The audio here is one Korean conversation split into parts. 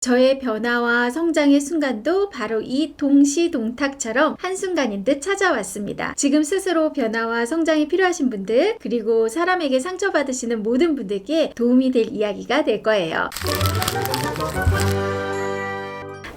저의 변화와 성장의 순간도 바로 이 동시동탁처럼 한순간인 듯 찾아왔습니다. 지금 스스로 변화와 성장이 필요하신 분들, 그리고 사람에게 상처받으시는 모든 분들께 도움이 될 이야기가 될 거예요.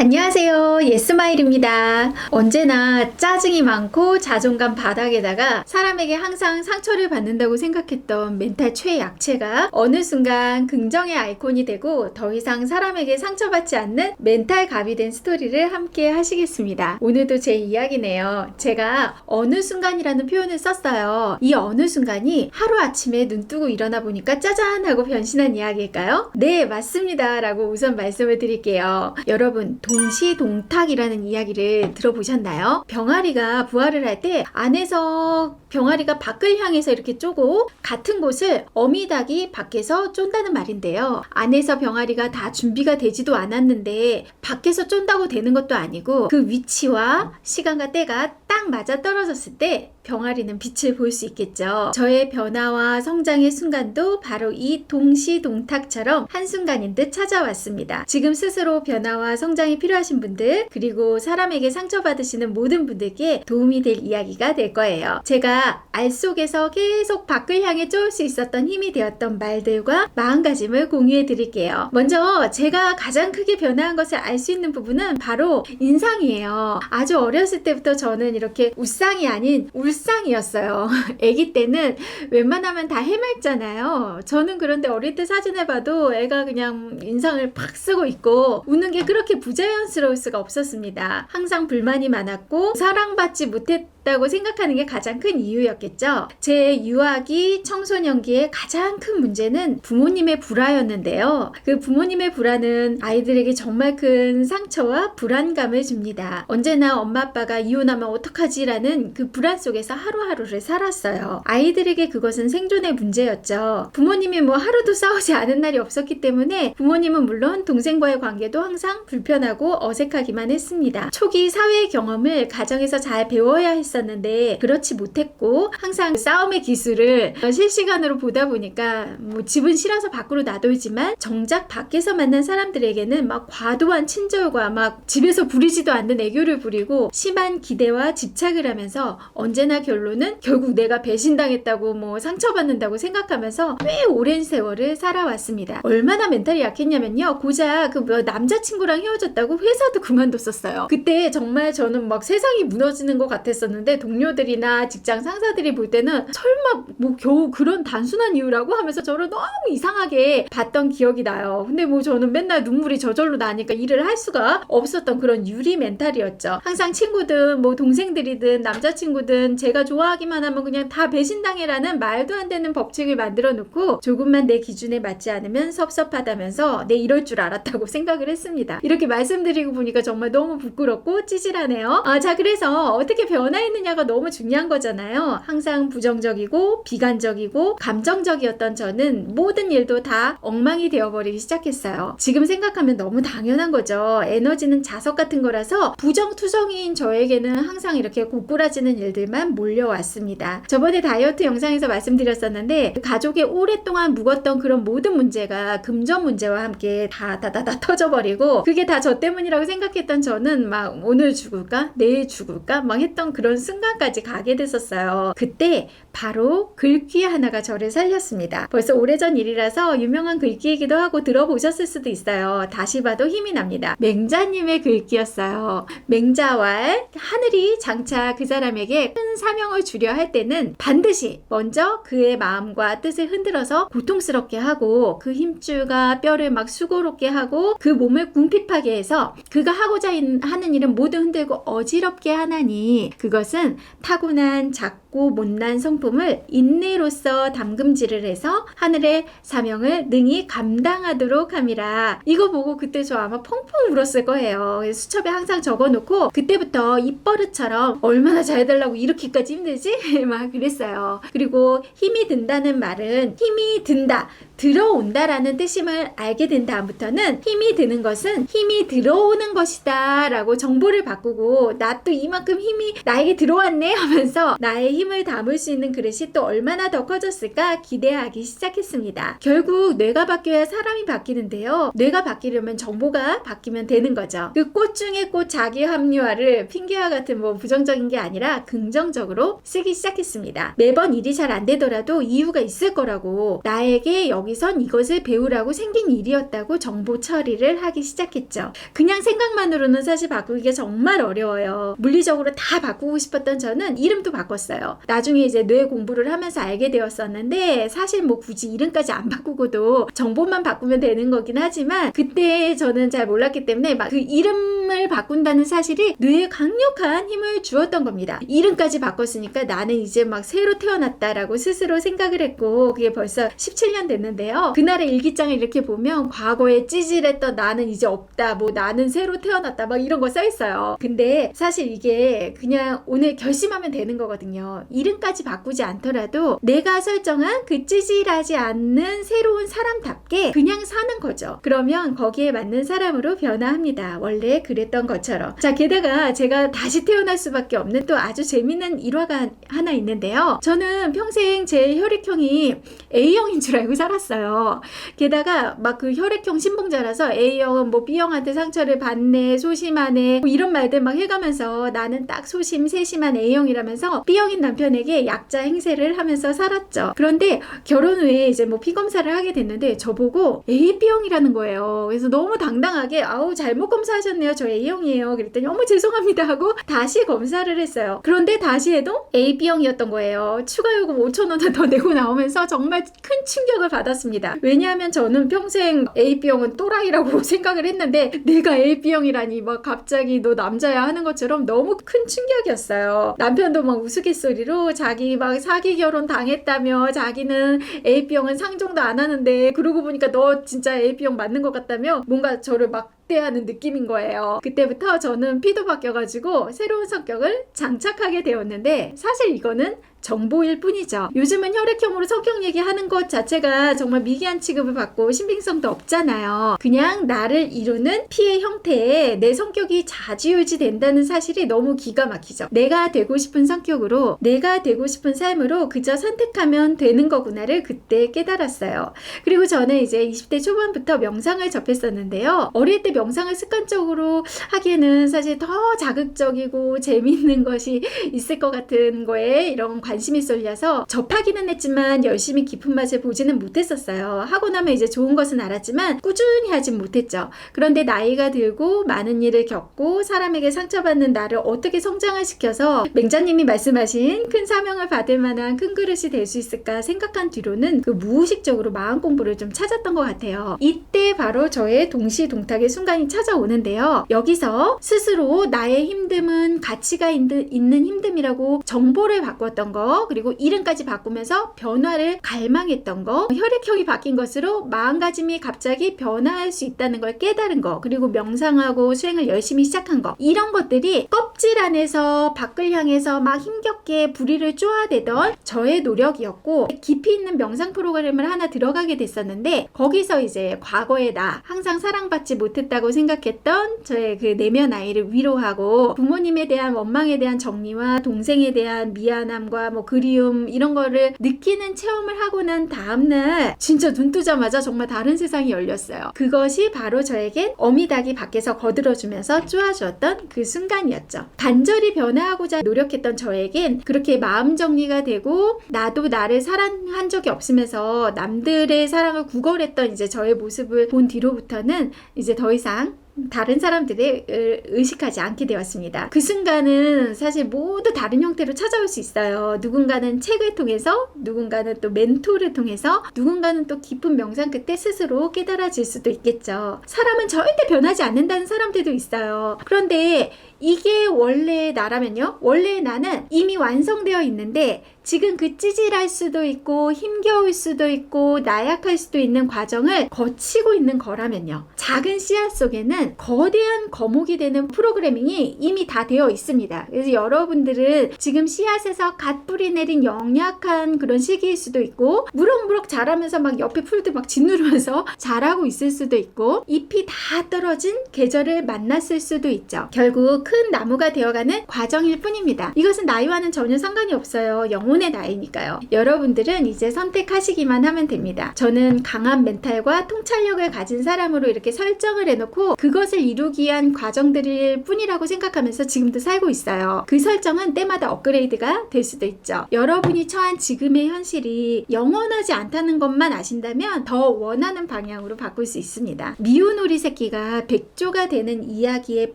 안녕하세요. 예스마일입니다. 언제나 짜증이 많고 자존감 바닥에다가 사람에게 항상 상처를 받는다고 생각했던 멘탈 최약체가 어느 순간 긍정의 아이콘이 되고 더 이상 사람에게 상처받지 않는 멘탈 갑이 된 스토리를 함께 하시겠습니다. 오늘도 제 이야기네요. 제가 어느 순간이라는 표현을 썼어요. 이 어느 순간이 하루아침에 눈 뜨고 일어나 보니까 짜잔 하고 변신한 이야기일까요? 네, 맞습니다. 라고 우선 말씀을 드릴게요. 여러분, 동시동탁이라는 이야기를 들어보셨나요? 병아리가 부화를 할 때 안에서 병아리가 밖을 향해서 이렇게 쪼고 같은 곳을 어미닭이 밖에서 쫀다는 말인데요. 안에서 병아리가 다 준비가 되지도 않았는데 밖에서 쫀다고 되는 것도 아니고 그 위치와 시간과 때가 딱 맞아 떨어졌을 때 병아리는 빛을 볼 수 있겠죠. 저의 변화와 성장의 순간도 바로 이 동시동탁처럼 한순간인 듯 찾아왔습니다. 지금 스스로 변화와 성장이 필요하신 분들, 그리고 사람에게 상처받으시는 모든 분들께 도움이 될 이야기가 될 거예요. 제가 알 속에서 계속 밖을 향해 쫓을 수 있었던 힘이 되었던 말들과 마음가짐을 공유해 드릴게요. 먼저 제가 가장 크게 변화한 것을 알 수 있는 부분은 바로 인상이에요. 아주 어렸을 때부터 저는 이렇게 웃상이 아닌 울상이었어요. 아기 때는 웬만하면 다 해맑잖아요. 저는 그런데 어릴 때 사진을 봐도 애가 그냥 인상을 팍 쓰고 있고 웃는 게 그렇게 부자연스러울 수가 없었습니다. 항상 불만이 많았고 사랑받지 못했다고 생각하는 게 가장 큰 이유였겠죠. 제 유아기, 청소년기의 가장 큰 문제는 부모님의 불화였는데요. 그 부모님의 불화는 아이들에게 정말 큰 상처와 불안감을 줍니다. 언제나 엄마 아빠가 이혼하면 어떡하지라는 그 불안 속에서 하루하루를 살았어요. 아이들에게 그것은 생존의 문제였죠. 부모님이 하루도 싸우지 않은 날이 없었기 때문에 부모님은 물론 동생과의 관계도 항상 불편하고 어색하기만 했습니다. 초기 사회 경험을 가정에서 잘 배워야 했었는데 그렇지 못했고 항상 싸움의 기술을 실시간으로 보다 보니까 집은 싫어서 밖으로 나돌지만 정작 밖에서 만난 사람들에게는 막 과도한 친절과 막 집에서 부리지도 않는 애교를 부리고 심한 기대와 집착을 하면서 언제나 결론은 결국 내가 배신당했다고 상처받는다고 생각하면서 꽤 오랜 세월을 살아왔습니다. 얼마나 멘탈이 약했냐면요. 고작 남자친구랑 헤어졌다고 회사도 그만뒀었어요. 그때 정말 저는 막 세상이 무너지는 것 같았었는데 동료들이나 직장 상사들이 볼 때는 설마 겨우 그런 단순한 이유라고 하면서 저를 너무 이상하게 봤던 기억이 나요. 근데 저는 맨날 눈물이 저절로 나니까 일을 할 수가 없었던 그런 유리 멘탈이었죠. 항상 친구든 동생들이든 남자친구든 제가 좋아하기만 하면 그냥 다 배신당해라는 말도 안 되는 법칙을 만들어 놓고 조금만 내 기준에 맞지 않으면 섭섭하다면서 내 이럴 줄 알았다고 생각을 했습니다. 이렇게 말씀드리고 보니까 정말 너무 부끄럽고 찌질하네요. 자, 그래서 어떻게 변화했느냐가 너무 중요한 거잖아요. 항상 부정적이고 비관적이고 감정적이었던 저는 모든 일도 다 엉망이 되어버리기 시작했어요. 지금 생각하면 너무 당연한 거죠. 에너지는 자석 같은 거라서 부정투성이인 저에게는 항상 이렇게 고꾸라지는 일들만 몰려왔습니다. 저번에 다이어트 영상에서 말씀드렸었는데 가족에 오랫동안 묵었던 그런 모든 문제가 금전 문제와 함께 다 터져버리고 그게 다 저 때문이라고 생각했던 저는 막 오늘 죽을까? 내일 죽을까? 막 했던 그런 순간까지 가게 됐었어요. 그때 바로 글귀 하나가 저를 살렸습니다. 벌써 오래전 일이라서 유명한 글귀이기도 하고 들어보셨을 수도 있어요. 다시 봐도 힘이 납니다. 맹자님의 글귀였어요. 맹자왈, 하늘이 장차 그 사람에게 큰 사명을 주려 할 때는 반드시 먼저 그의 마음과 뜻을 흔들어서 고통스럽게 하고 그 힘줄과 뼈를 막 수고롭게 하고 그 몸을 궁핍하게 해서 그가 하고자 하는 일은 모두 흔들고 어지럽게 하나니 그것은 타고난 작고 못난 성품을 인내로서 담금질을 해서 하늘의 사명을 능히 감당하도록 함이라. 이거 보고 그때 저 아마 펑펑 울었을 거예요. 수첩에 항상 적어놓고 그때부터 입버릇처럼 얼마나 잘해달라고 이렇게까지 힘들지? 막 그랬어요. 그리고 힘이 든다는 말은 힘이 든다, 들어온다라는 뜻임을 알게 된 다음부터는 힘이 드는 것은 힘이 들어오는 것이다 라고 정보를 바꾸고 나 또 이만큼 힘이 나에게 들어왔네 하면서 나의 힘을 담을 수 있는 그릇이 또 얼마나 더 커졌을까 기대하기 시작했습니다. 결국 뇌가 바뀌어야 사람이 바뀌는데요. 뇌가 바뀌려면 정보가 바뀌면 되는 거죠. 그 꽃 중에 꽃 자기 합리화를 핑계와 같은 뭐 부정적인 게 아니라 긍정적으로 쓰기 시작했습니다. 매번 일이 잘 안 되더라도 이유가 있을 거라고, 나에게 여기선 이것을 배우라고 생긴 일이었다고 정보 처리를 하기 시작했죠. 그냥 생각만으로는 사실 바꾸기가 정말 어려워요. 물리적으로 다 바꾸고 싶었던 저는 이름도 바꿨어요. 나중에 이제 뇌 공부를 하면서 알게 되었었는데, 사실 뭐 굳이 이름까지 안 바꾸고도 정보만 바꾸면 되는 거긴 하지만, 그때 저는 잘 몰랐기 때문에 막 그 이름을 바꾼다는 사실이 뇌에 강력한 힘을 주었던 겁니다. 이름까지 바꿨으니까 나는 이제 막 새로 태어났다라고 스스로 생각을 했고, 그게 벌써 17년 됐는데요. 그날의 일기장을 이렇게 보면 과거에 찌질했던 나는 이제 없다, 뭐 나는 새로 태어났다, 막 이런 거 써있어요. 근데 사실 이게 그냥 오늘 결심하면 되는 거거든요. 이름까지 바꾸지 않더라도 내가 설정한 그 찌질하지 않는 새로운 사람답게 그냥 사는 거죠. 그러면 거기에 맞는 사람으로 변화합니다. 원래 그랬던 것처럼. 자, 게다가 제가 다시 태어날 수밖에 없는 또 아주 재밌는 일화가 하나 있는데요. 저는 평생 제 혈액형이 A형인 줄 알고 살았어요. 게다가 막 그 혈액형 신봉자라서 A형은 뭐 B형한테 상처를 받네, 소심하네, 뭐 이런 말들 막 해가면서 나는 딱 소심, 세심한 A형이라면서 B형인 남편에게 약자 행세를 하면서 살았죠. 그런데 결혼 후에 이제 뭐 피검사를 하게 됐는데 저보고 AB형이라는 거예요. 그래서 너무 당당하게 아우 잘못 검사하셨네요. 저 A형이에요. 그랬더니 어머 죄송합니다 하고 다시 검사를 했어요. 그런데 다시 해도 AB형이었던 거예요. 추가 요금 5,000원을 더 내고 나오면서 정말 큰 충격을 받았습니다. 왜냐하면 저는 평생 AB형은 또라이라고 생각을 했는데 내가 AB형이라니 막 갑자기 너 남자야 하는 것처럼 너무 큰 충격이었어요. 남편도 막 우스갯소리로 자기 막 사기 결혼 당했다며, 자기는 AB형은 상종도 안 하는데 그러고 보니까 너 진짜 AB형 맞는 것 같다며 뭔가 저를 막 하는 느낌인 거예요. 그때부터 저는 피도 바뀌어가지고 새로운 성격을 장착하게 되었는데, 사실 이거는 정보일 뿐이죠. 요즘은 혈액형으로 성격 얘기하는 것 자체가 정말 미개한 취급을 받고 신빙성도 없잖아요. 그냥 나를 이루는 피의 형태에 내 성격이 좌지우지 된다는 사실이 너무 기가 막히죠. 내가 되고 싶은 성격으로, 내가 되고 싶은 삶으로 그저 선택하면 되는 거구나를 그때 깨달았어요. 그리고 저는 이제 20대 초반부터 명상을 접했었는데요. 어릴 때 명상을 습관적으로 하기에는 사실 더 자극적이고 재미있는 것이 있을 것 같은 거에 이런 관심이 쏠려서 접하기는 했지만 열심히 깊은 맛을 보지는 못했었어요. 하고 나면 이제 좋은 것은 알았지만 꾸준히 하진 못했죠. 그런데 나이가 들고 많은 일을 겪고 사람에게 상처받는 나를 어떻게 성장을 시켜서 맹자님이 말씀하신 큰 사명을 받을 만한 큰 그릇이 될 수 있을까 생각한 뒤로는 그 무의식적으로 마음 공부를 좀 찾았던 것 같아요. 이때 바로 저의 동시동탁의 순간이 찾아오는데요. 여기서 스스로 나의 힘듦은 가치가 있는 힘듦이라고 정보를 바꿨던 거, 그리고 이름까지 바꾸면서 변화를 갈망했던 거, 혈액형이 바뀐 것으로 마음가짐이 갑자기 변화할 수 있다는 걸 깨달은 거, 그리고 명상하고 수행을 열심히 시작한 거, 이런 것들이 껍질 안에서 밖을 향해서 막 힘겹게 부리를 쪼아대던 저의 노력이었고, 깊이 있는 명상 프로그램을 하나 들어가게 됐었는데, 거기서 이제 과거의 나, 항상 사랑받지 못했다고 생각했던 저의 그 내면 아이를 위로하고, 부모님에 대한 원망에 대한 정리와 동생에 대한 미안함과 뭐 그리움, 이런 거를 느끼는 체험을 하고 난 다음날 진짜 눈 뜨자마자 정말 다른 세상이 열렸어요. 그것이 바로 저에겐 어미닭이 밖에서 거들어주면서 쪼아주었던 그 순간이었죠. 간절히 변화하고자 노력했던 저에겐 그렇게 마음 정리가 되고, 나도 나를 사랑한 적이 없으면서 남들의 사랑을 구걸했던 이제 저의 모습을 본 뒤로부터는 이제 더 이상 다른 사람들을 의식하지 않게 되었습니다. 그 순간은 사실 모두 다른 형태로 찾아올 수 있어요. 누군가는 책을 통해서, 누군가는 또 멘토를 통해서, 누군가는 또 깊은 명상 끝에 스스로 깨달아질 수도 있겠죠. 사람은 절대 변하지 않는다는 사람들도 있어요. 그런데 이게 원래 나라면요, 원래 나는 이미 완성되어 있는데 지금 그 찌질할 수도 있고 힘겨울 수도 있고 나약할 수도 있는 과정을 거치고 있는 거라면요, 작은 씨앗 속에는 거대한 거목이 되는 프로그래밍이 이미 다 되어 있습니다. 그래서 여러분들은 지금 씨앗에서 갓 뿌리 내린 영약한 그런 시기일 수도 있고, 무럭무럭 자라면서 막 옆에 풀도 막 짓누르면서 자라고 있을 수도 있고, 잎이 다 떨어진 계절을 만났을 수도 있죠. 결국 큰 나무가 되어가는 과정일 뿐입니다. 이것은 나이와는 전혀 상관이 없어요. 영혼의 나이니까요. 여러분들은 이제 선택하시기만 하면 됩니다. 저는 강한 멘탈과 통찰력을 가진 사람으로 이렇게 설정을 해놓고 그것을 이루기 위한 과정들일 뿐이라고 생각하면서 지금도 살고 있어요. 그 설정은 때마다 업그레이드가 될 수도 있죠. 여러분이 처한 지금의 현실이 영원하지 않다는 것만 아신다면 더 원하는 방향으로 바꿀 수 있습니다. 미운 오리 새끼가 백조가 되는 이야기의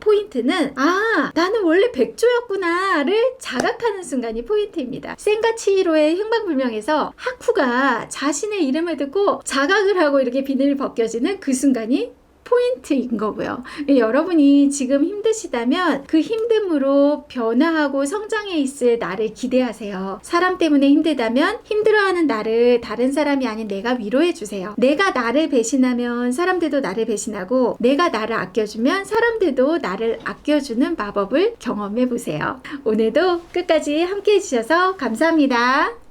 포인트는 나는 원래 백조였구나를 자각하는 순간이 포인트입니다. 센과 치히로의 행방불명에서 하쿠가 자신의 이름을 듣고 자각을 하고 이렇게 비늘이 벗겨지는 그 순간이 포인트인 거고요. 여러분이 지금 힘드시다면 그 힘듦으로 변화하고 성장해 있을 나를 기대하세요. 사람 때문에 힘들다면 힘들어하는 나를 다른 사람이 아닌 내가 위로해 주세요. 내가 나를 배신하면 사람들도 나를 배신하고 내가 나를 아껴주면 사람들도 나를 아껴주는 마법을 경험해 보세요. 오늘도 끝까지 함께 해주셔서 감사합니다.